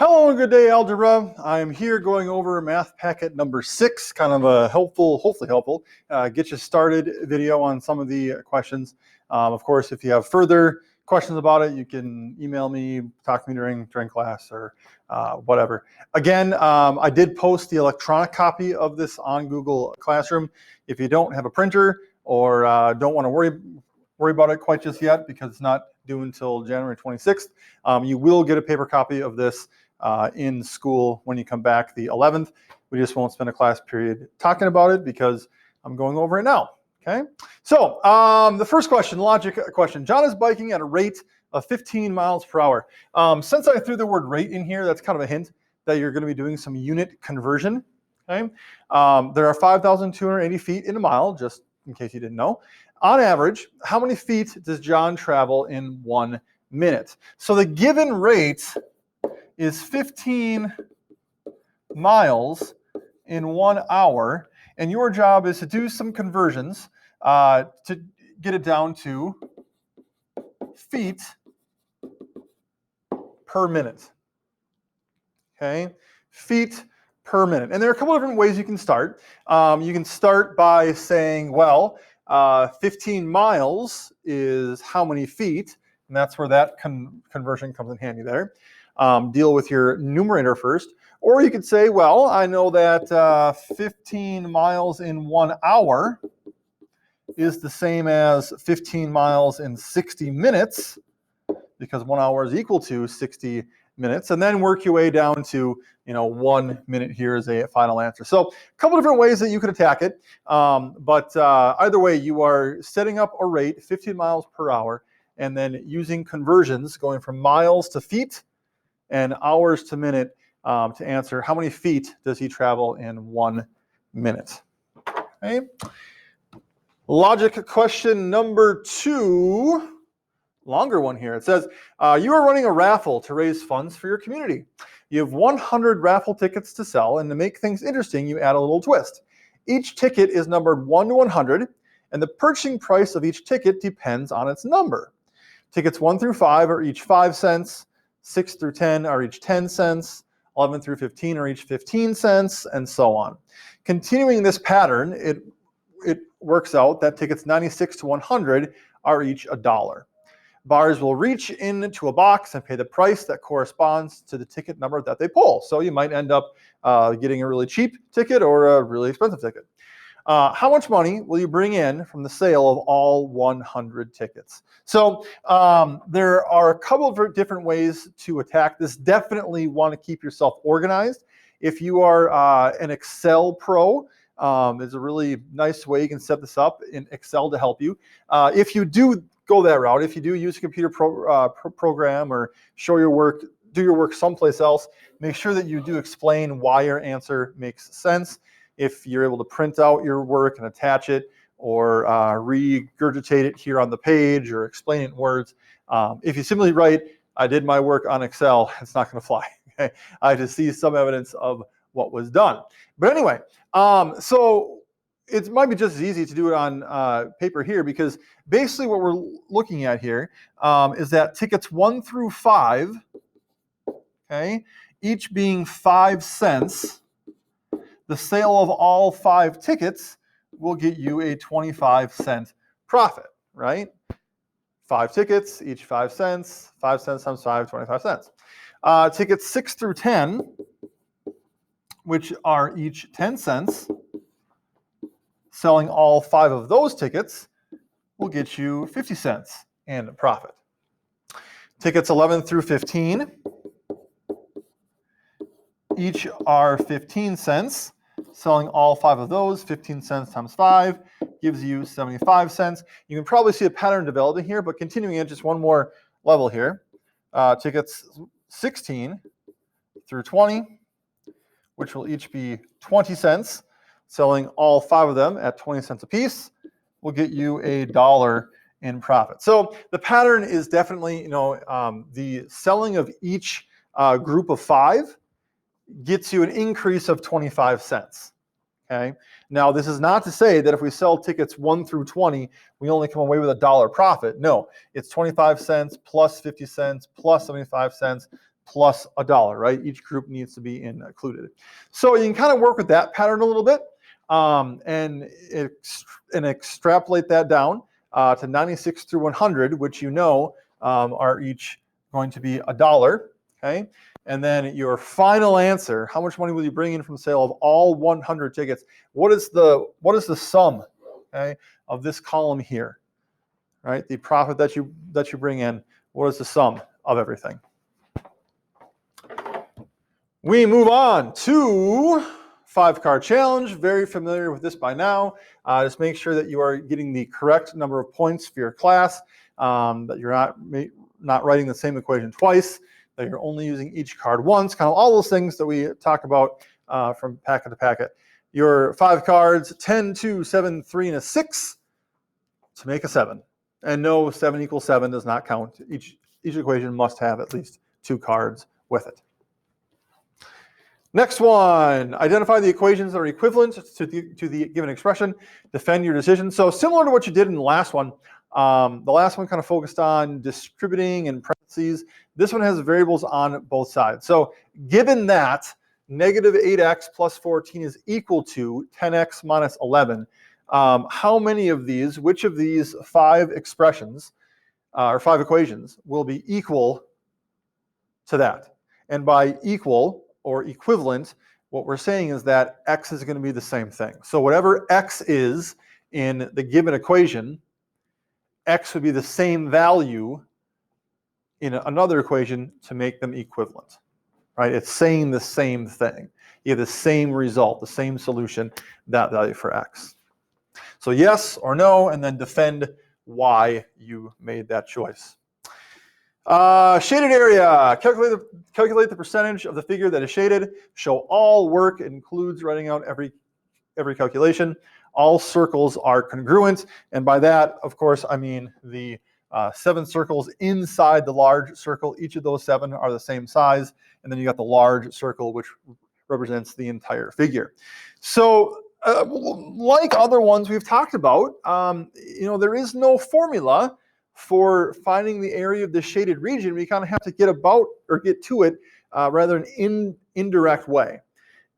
Hello and good day, Algebra. I'm here going over math packet number 6, kind of a helpful, hopefully helpful, get you started video on some of the questions. Of course, if you have further questions about it, you can email me, talk to me during class or whatever. Again, I did post the electronic copy of this on Google Classroom. If you don't have a printer or don't want to worry about it quite just yet because it's not due until January 26th, you will get a paper copy of this in school when you come back the 11th. We just won't spend a class period talking about it because I'm going over it now. Okay, so the first question, logic question. John is biking at a rate of 15 miles per hour. Since I threw the word rate in here, that's kind of a hint that you're going to be doing some unit conversion. Okay, there are 5,280 feet in a mile, just in case you didn't know. On average, how many feet does John travel in 1 minute? So the given rate is 15 miles in 1 hour, and your job is to do some conversions to get it down to feet per minute. Okay, feet per minute. And there are a couple different ways you can start. You can start by saying, well, 15 miles is how many feet, and that's where that conversion comes in handy there. Deal with your numerator first. Or you could say, well, I know that 15 miles in 1 hour is the same as 15 miles in 60 minutes, because 1 hour is equal to 60 minutes, and then work your way down to 1 minute here as a final answer. So a couple different ways that you could attack it, but either way, you are setting up a rate 15 miles per hour and then using conversions going from miles to feet and hours to minute to answer how many feet does he travel in 1 minute. Okay. Logic question number 2, longer one here. It says, you are running a raffle to raise funds for your community. You have 100 raffle tickets to sell, and to make things interesting, you add a little twist. Each ticket is numbered 1 to 100, and the purchasing price of each ticket depends on its number. Tickets 1 through 5 are each 5 cents, 6 through 10 are each 10 cents, 11 through 15 are each 15 cents, and so on. Continuing this pattern, it works out that tickets 96 to 100 are each $1. Buyers will reach into a box and pay the price that corresponds to the ticket number that they pull. So you might end up getting a really cheap ticket or a really expensive ticket. How much money will you bring in from the sale of all 100 tickets? So there are a couple of different ways to attack this. Definitely want to keep yourself organized. If you are an Excel pro, there's a really nice way you can set this up in Excel to help you. If you do go that route, if you do use a computer program or show your work, do your work someplace else, make sure that you do explain why your answer makes sense. If you're able to print out your work and attach it or regurgitate it here on the page or explain it in words. If you simply write, I did my work on Excel, it's not going to fly. Okay? I just see some evidence of what was done. But anyway, so it might be just as easy to do it on paper here, because basically what we're looking at here is that tickets 1 through 5, okay, each being 5 cents, the sale of all 5 tickets will get you a 25-cent profit, right? 5 tickets, each 5 cents, 5 cents times 5, 25 cents. Tickets 6 through 10, which are each 10 cents, selling all 5 of those tickets will get you 50 cents in profit. Tickets 11 through 15, each are 15 cents. Selling all 5 of those, 15 cents times 5, gives you 75 cents. You can probably see a pattern developing here, but continuing it just one more level here. Tickets 16 through 20, which will each be 20 cents. Selling all 5 of them at 20 cents a piece will get you $1 in profit. So the pattern is definitely, the selling of each group of 5 gets you an increase of 25 cents. Okay. Now, this is not to say that if we sell tickets 1 through 20, we only come away with $1 profit. No, it's 25 cents plus 50 cents plus 75 cents plus $1, right? Each group needs to be included. So you can kind of work with that pattern a little bit and extrapolate that down to 96 through 100, which you know are each going to be $1, okay? And then your final answer, how much money will you bring in from the sale of all 100 tickets? What is the sum, okay, of this column here, right? The profit that you bring in, what is the sum of everything? We move on to 5-card challenge. Very familiar with this by now. Just make sure that you are getting the correct number of points for your class, that you're not writing the same equation twice, that you're only using each card once, kind of all those things that we talk about from packet to packet. Your 5 cards, 10, 2, 7, 3, and a 6 to make a 7. And no, 7 equals 7 does not count. Each equation must have at least 2 cards with it. Next one, identify the equations that are equivalent to the given expression. Defend your decision. So similar to what you did in the last one, the last one kind of focused on distributing and parentheses. This one has variables on both sides. So given that negative 8x plus 14 is equal to 10x minus 11, how many of these, which of these 5 expressions or 5 equations will be equal to that? And by equal or equivalent, what we're saying is that x is going to be the same thing. So whatever x is in the given equation, x would be the same value in another equation to make them equivalent, right? It's saying the same thing. You have the same result, the same solution, that value for x. So yes or no, and then defend why you made that choice. Shaded area. Calculate the percentage of the figure that is shaded. Show all work. It includes writing out every calculation. All circles are congruent, and by that, of course, I mean the 7 circles inside the large circle. Each of those 7 are the same size, and then you got the large circle, which represents the entire figure. So, like other ones we've talked about, there is no formula for finding the area of the shaded region. We kind of have to get to it rather in indirect way.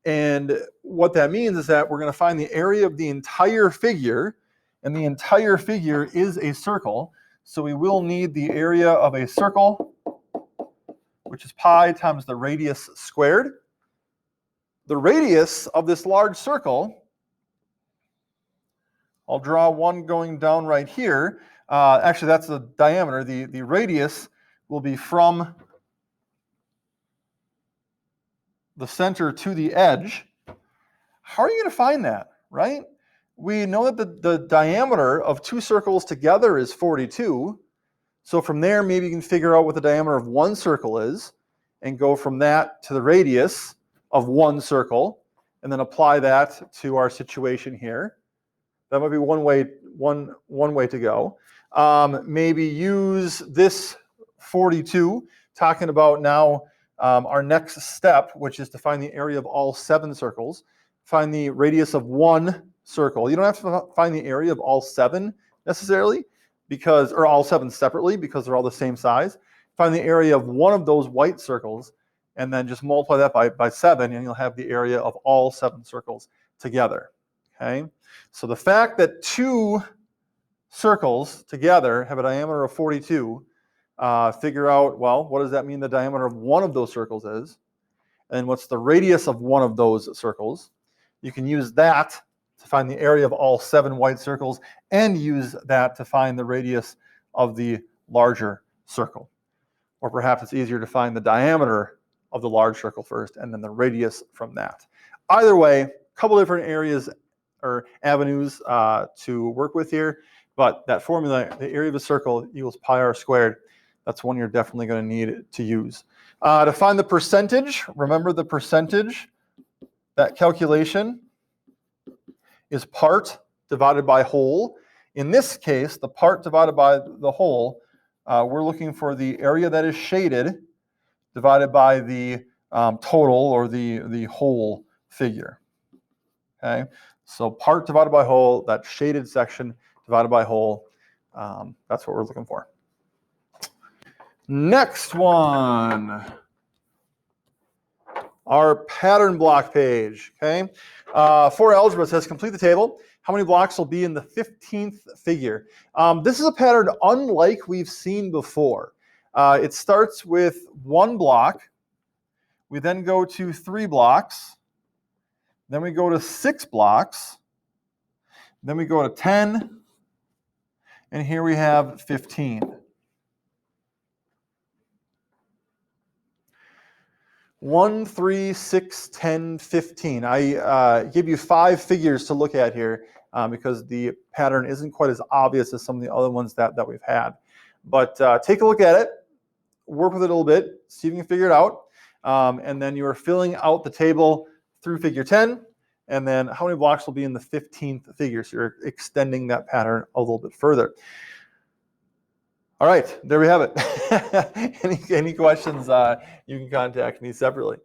And what that means is that we're going to find the area of the entire figure, and the entire figure is a circle. So we will need the area of a circle, which is pi times the radius squared. The radius of this large circle, I'll draw one going down right here. Actually, that's the diameter. The radius will be from the center to the edge. How are you going to find that, right? We know that the diameter of 2 circles together is 42. So from there, maybe you can figure out what the diameter of one circle is and go from that to the radius of one circle and then apply that to our situation here. That might be one way to go. Maybe use this 42, talking about now our next step, which is to find the area of all 7 circles. Find the radius of one circle. You don't have to find the area of all 7 necessarily, or all 7 separately, because they're all the same size. Find the area of one of those white circles, and then just multiply that by 7, and you'll have the area of all 7 circles together. Okay? So the fact that 2 circles together have a diameter of 42, figure out, well, what does that mean the diameter of one of those circles is? And what's the radius of one of those circles? You can use that to find the area of all 7 white circles, and use that to find the radius of the larger circle. Or perhaps it's easier to find the diameter of the large circle first, and then the radius from that. Either way, a couple different areas or avenues to work with here, but that formula, the area of a circle equals pi r squared, that's one you're definitely going to need to use. To find the percentage, remember the percentage, that calculation is part divided by whole. In this case, the part divided by the whole, we're looking for the area that is shaded divided by the total, or the whole figure. Okay, so part divided by whole, that shaded section divided by whole, that's what we're looking for. Next one. our pattern block page, okay? For algebra, it says complete the table. How many blocks will be in the 15th figure? This is a pattern unlike we've seen before. It starts with 1 block. We then go to 3 blocks. Then we go to 6 blocks. Then we go to 10. And here we have 15. 1, 3, 6, 10, 15. I give you 5 figures to look at here because the pattern isn't quite as obvious as some of the other ones that we've had. But take a look at it, work with it a little bit, see if you can figure it out. And then you are filling out the table through figure 10. And then how many blocks will be in the 15th figure? So you're extending that pattern a little bit further. All right, there we have it. any questions, you can contact me separately.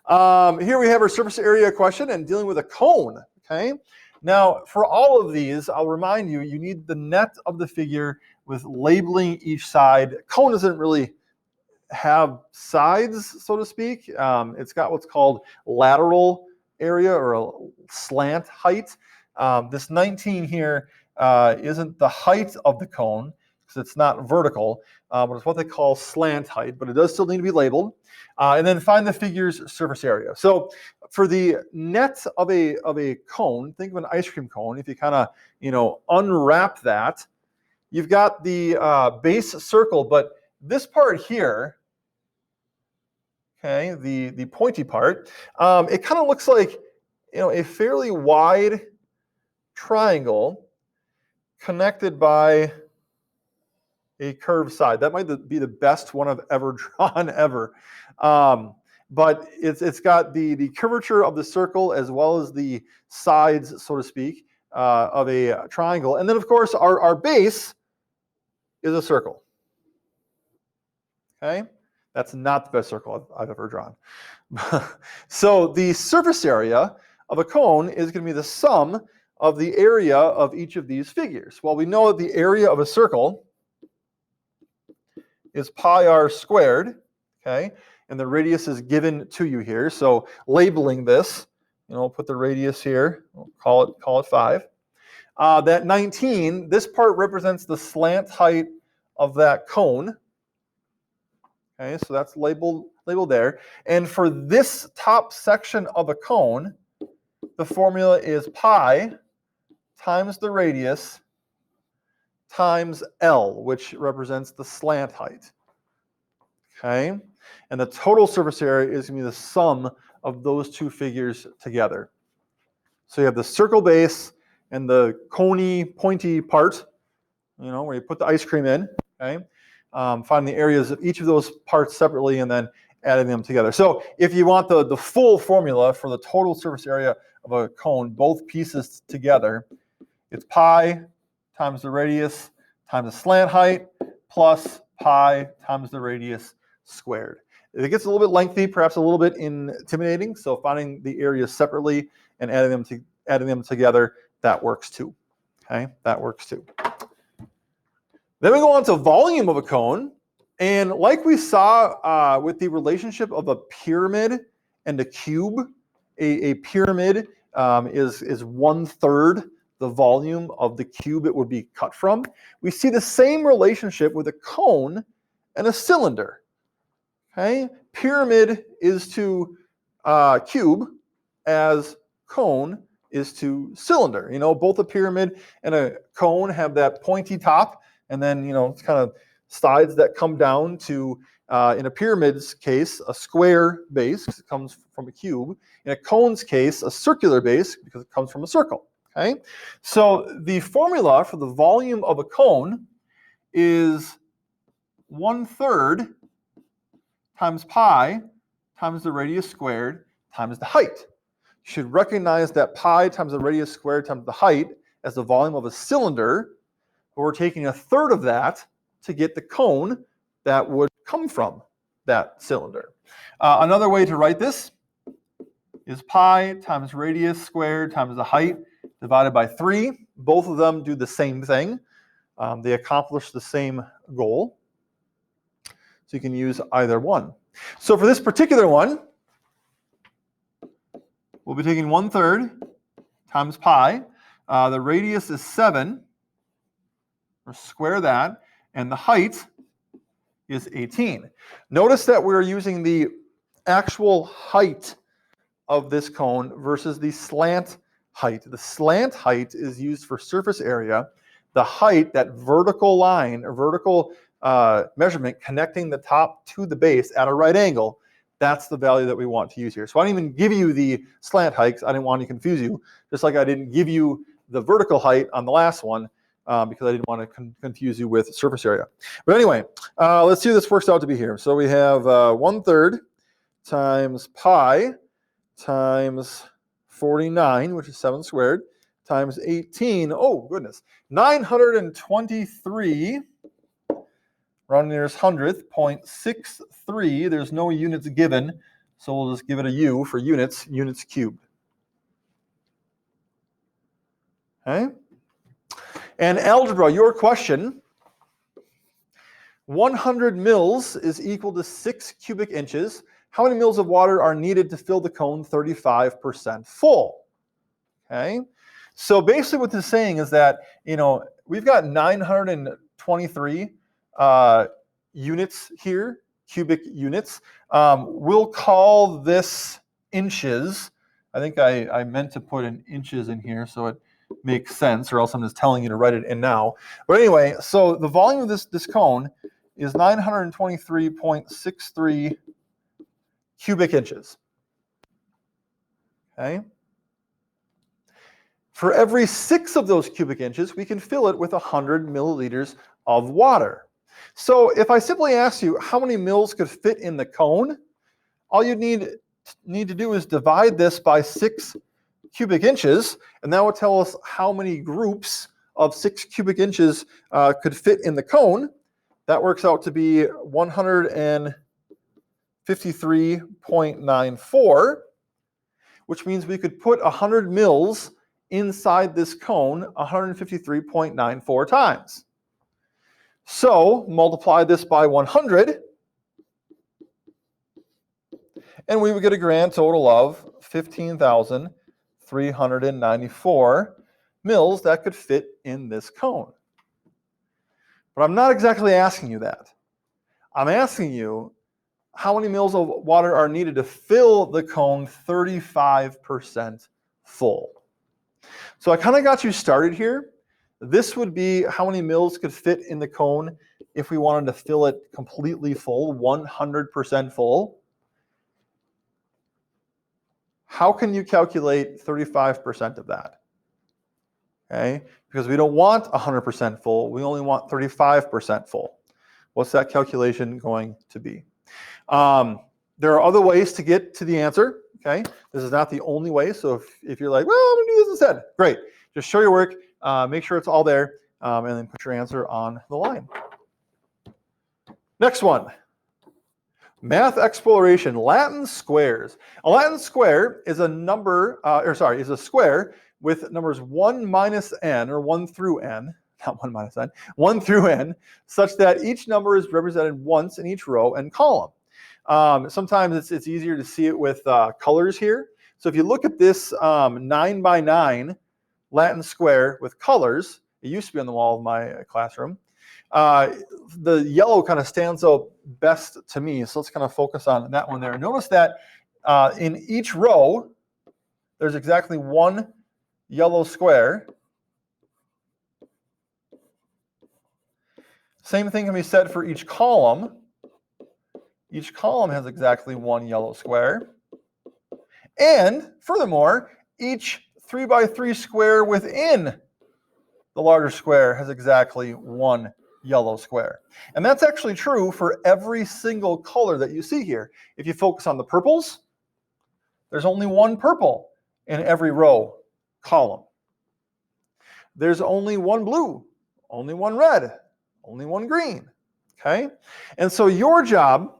Here we have our surface area question and dealing with a cone, okay? Now, for all of these, I'll remind you, you need the net of the figure with labeling each side. Cone doesn't really have sides, so to speak. It's got what's called lateral area or a slant height. This 19 here isn't the height of the cone, because it's not vertical, but it's what they call slant height, but it does still need to be labeled. And then find the figure's surface area. So for the net of a cone, think of an ice cream cone. If you kind of unwrap that, you've got the base circle, but this part here, okay, the pointy part, it kind of looks like a fairly wide triangle connected by a curved side. That might be the best one I've ever drawn ever. But it's got the curvature of the circle as well as the sides, so to speak, of a triangle. And then, of course, our base is a circle. Okay? That's not the best circle I've ever drawn. So the surface area of a cone is going to be the sum of the area of each of these figures. Well, we know that the area of a circle is pi r squared, okay? And the radius is given to you here. So labeling this, put the radius here, we'll call it 5. That 19, this part represents the slant height of that cone. Okay, so that's labeled there. And for this top section of a cone, the formula is pi times the radius times L, which represents the slant height. Okay? And the total surface area is going to be the sum of those two figures together. So you have the circle base and the coney, pointy part, where you put the ice cream in. Okay? Find the areas of each of those parts separately and then adding them together. So if you want the full formula for the total surface area of a cone, both pieces together, it's pi times the radius times the slant height plus pi times the radius squared. It gets a little bit lengthy, perhaps a little bit intimidating, so finding the areas separately and adding them together, that works too. Okay, that works too. Then we go on to volume of a cone, and like we saw with the relationship of a pyramid and a cube, a pyramid is 1/3 the volume of the cube it would be cut from. We see the same relationship with a cone and a cylinder. Okay, pyramid is to cube as cone is to cylinder. Both a pyramid and a cone have that pointy top, and then it's kind of sides that come down to, in a pyramid's case, a square base because it comes from a cube. In a cone's case, a circular base because it comes from a circle. Okay, so the formula for the volume of a cone is 1/3 times pi times the radius squared times the height. You should recognize that pi times the radius squared times the height as the volume of a cylinder, but we're taking 1/3 of that to get the cone that would come from that cylinder. Another way to write this is pi times radius squared times the height divided by 3. Both of them do the same thing. They accomplish the same goal. So you can use either one. So for this particular one, we'll be taking 1/3 times pi. The radius is 7. Or square that. And the height is 18. Notice that we're using the actual height of this cone versus the slant height. The slant height is used for surface area. The height, that vertical line or vertical measurement connecting the top to the base at a right angle, that's the value that we want to use here. So I didn't even give you the slant height. I didn't want to confuse you, just like I didn't give you the vertical height on the last one because I didn't want to confuse you with surface area. But anyway, let's see what this works out to be here. So we have 1/3 times pi times 49, which is 7 squared, times 18. Oh, goodness. 923, rounding nearest hundredth, 0.63. There's no units given, so we'll just give it a U for units, units cubed. Okay? And algebra, your question, 100 mils is equal to 6 cubic inches. How many mils of water are needed to fill the cone 35% full? Okay, so basically what this is saying is that, we've got 923 units here, cubic units. We'll call this inches. I think I meant to put in inches in here so it makes sense, or else I'm just telling you to write it in now. But anyway, so the volume of this cone is 923.63 cubic inches. Okay. For every 6 of those cubic inches, we can fill it with 100 milliliters of water. So if I simply ask you how many mils could fit in the cone, all you need to do is divide this by 6 cubic inches, and that will tell us how many groups of 6 cubic inches could fit in the cone. That works out to be 153.94, which means we could put 100 mils inside this cone 153.94 times. So multiply this by 100, and we would get a grand total of 15,394 mils that could fit in this cone. But I'm not exactly asking you that. I'm asking you how many mils of water are needed to fill the cone 35% full. So I kind of got you started here. This would be how many mils could fit in the cone if we wanted to fill it completely full, 100% full. How can you calculate 35% of that? Okay, because we don't want 100% full, we only want 35% full. What's that calculation going to be? There are other ways to get to the answer. Okay, this is not the only way. So if you're like, well, I'm gonna do this instead, great. Just show your work, make sure it's all there, and then put your answer on the line. Next one, math exploration, Latin squares. A Latin square is a number, is a square with numbers 1 minus n, or 1 through n, not 1 minus n, 1 through n, such that each number is represented once in each row and column. Sometimes it's easier to see it with colors here. So if you look at this 9 by 9 Latin square with colors, it used to be on the wall of my classroom, the yellow kind of stands out best to me. So let's kind of focus on that one there. Notice that in each row, there's exactly one yellow square. Same thing can be said for each column. Each column has exactly one yellow square. And furthermore, each 3 by 3 square within the larger square has exactly one yellow square. And that's actually true for every single color that you see here. If you focus on the purples, there's only one purple in every row column. There's only one blue, only one red, only one green. Okay? And so your job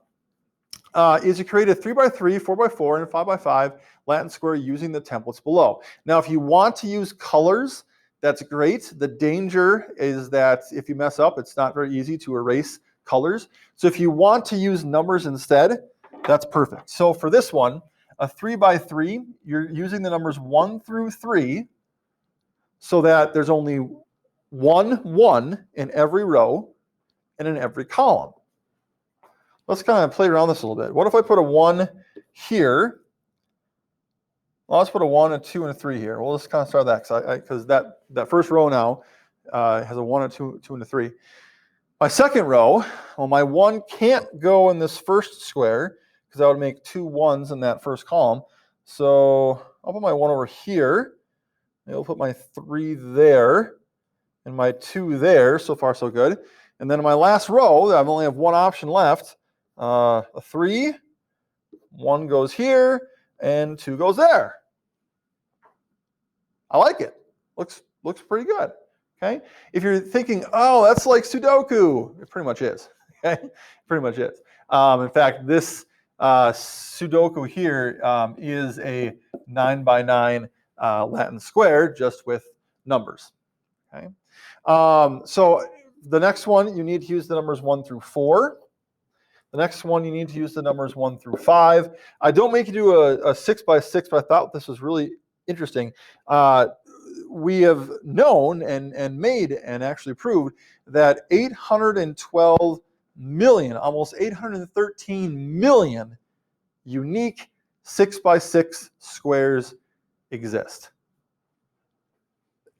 is to create a 3 by 3, 4 by 4, and 5 by 5 Latin square using the templates below. Now, if you want to use colors, that's great. The danger is that if you mess up, it's not very easy to erase colors. So if you want to use numbers instead, that's perfect. So for this one, A 3 by 3, you're using the numbers 1 through 3 so that there's only 1 in every row and in every column. Let's kind of play around this a little bit. What if I put a 1 here? Well, let's put a 1, a 2, and a 3 here. We'll just kind of start that because that first row now has a 1, a 2, and a 3. My second row, well, my 1 can't go in this first square because I would make 2 1s in that first column. So I'll put my 1 over here. Maybe I'll put my 3 there and my 2 there. So far, so good. And then in my last row, I only have one option left. A 3, 1 goes here, and 2 goes there. I like it. Looks pretty good. Okay. If you're thinking, oh, that's like Sudoku, it pretty much is. Okay, pretty much is. In fact, this Sudoku here is a 9 by 9 Latin square, just with numbers. Okay. So the next one, you need to use the numbers 1 through 4. The next one, you need to use the numbers 1 through 5. I don't make you do a 6 by 6, but I thought this was really interesting. We have known and made and actually proved that 812 million, almost 813 million unique 6 by 6 squares exist.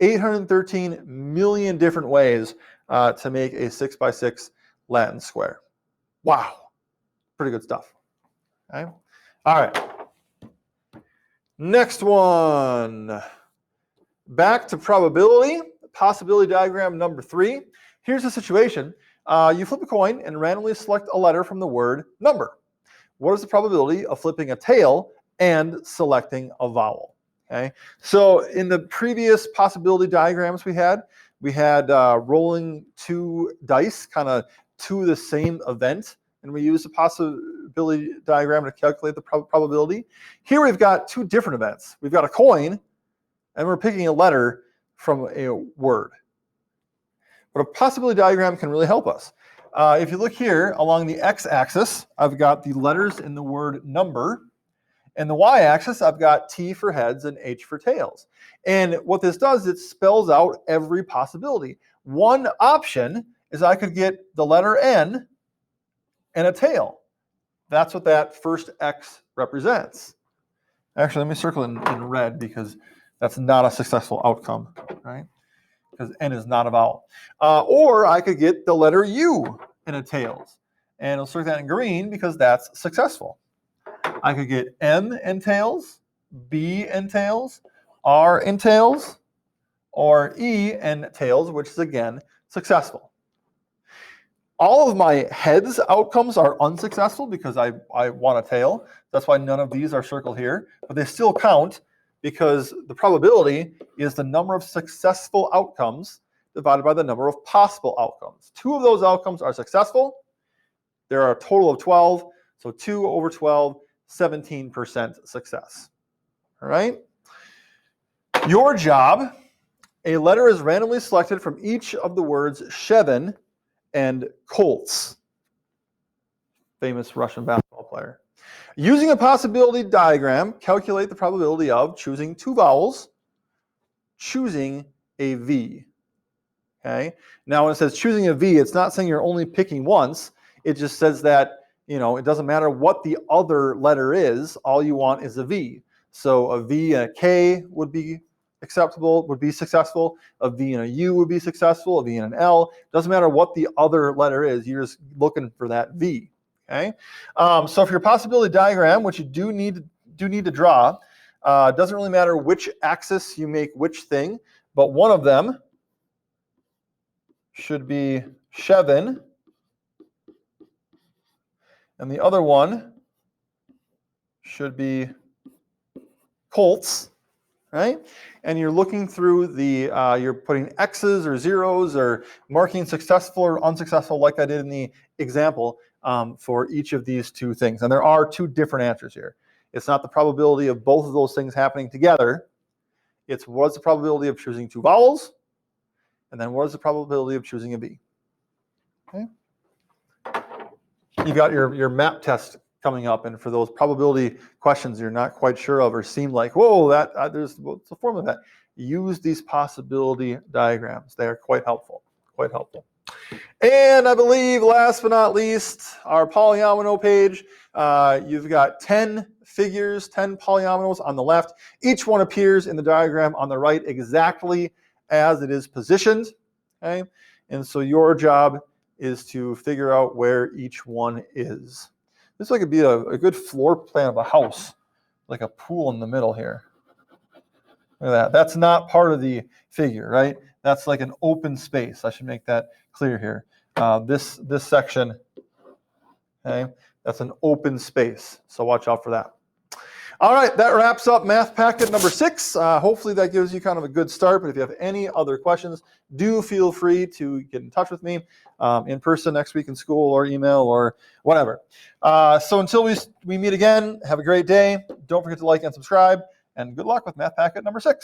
813 million different ways to make a 6 by 6 Latin square. Wow. Pretty good stuff. Okay. All right. Next one. Back to probability. Possibility diagram number 3. Here's the situation. You flip a coin and randomly select a letter from the word number. What is the probability of flipping a tail and selecting a vowel? Okay. So in the previous possibility diagrams we had rolling 2 dice, kind of to the same event. And we use the possibility diagram to calculate the probability. Here we've got 2 different events. We've got a coin, and we're picking a letter from a word. But a possibility diagram can really help us. If you look here along the x-axis, I've got the letters in the word number. And the y-axis, I've got T for heads and H for tails. And what this does, it spells out every possibility. One option is I could get the letter N and a tail. That's what that first X represents. Actually, let me circle it in red because that's not a successful outcome, right? Because N is not a vowel. Or I could get the letter U and a tails. And I'll circle that in green because that's successful. I could get M and tails, B and tails, R and tails, or E and tails, which is again successful. All of my heads outcomes are unsuccessful because I want a tail. That's why none of these are circled here, but they still count because the probability is the number of successful outcomes divided by the number of possible outcomes. 2 of those outcomes are successful. There are a total of 12, so 2 over 12, 17% success. All right? Your job, a letter is randomly selected from each of the words Shevin and Colts, famous Russian basketball player. Using a possibility diagram, calculate the probability of choosing 2 vowels, choosing a V. Okay? Now, when it says choosing a V, it's not saying you're only picking once. It just says that, it doesn't matter what the other letter is, all you want is a V. So a V and a K would be acceptable, would be successful. A V and a U would be successful. A V and an L. Doesn't matter what the other letter is. You're just looking for that V. Okay. So for your possibility diagram, which you do need to draw, doesn't really matter which axis you make which thing, but one of them should be Shevin, and the other one should be Colts. Right? And you're looking through you're putting X's or zeros or marking successful or unsuccessful like I did in the example for each of these 2 things. And there are 2 different answers here. It's not the probability of both of those things happening together. It's what's the probability of choosing 2 vowels, and then what is the probability of choosing a V. Okay? You've got your map test coming up, and for those probability questions you're not quite sure of or seem like, whoa, there's what's the form of that? Use these possibility diagrams. They are quite helpful, quite helpful. And I believe, last but not least, our polyomino page. You've got 10 figures, 10 polyominoes on the left. Each one appears in the diagram on the right exactly as it is positioned. Okay? And so your job is to figure out where each one is. This could be a good floor plan of a house, like a pool in the middle here. Look at that. That's not part of the figure, right? That's like an open space. I should make that clear here. This section, okay, that's an open space. So watch out for that. All right, that wraps up math packet number 6. Hopefully that gives you kind of a good start, but if you have any other questions, do feel free to get in touch with me in person next week in school or email or whatever. So until we meet again, have a great day. Don't forget to like and subscribe, and good luck with math packet number 6.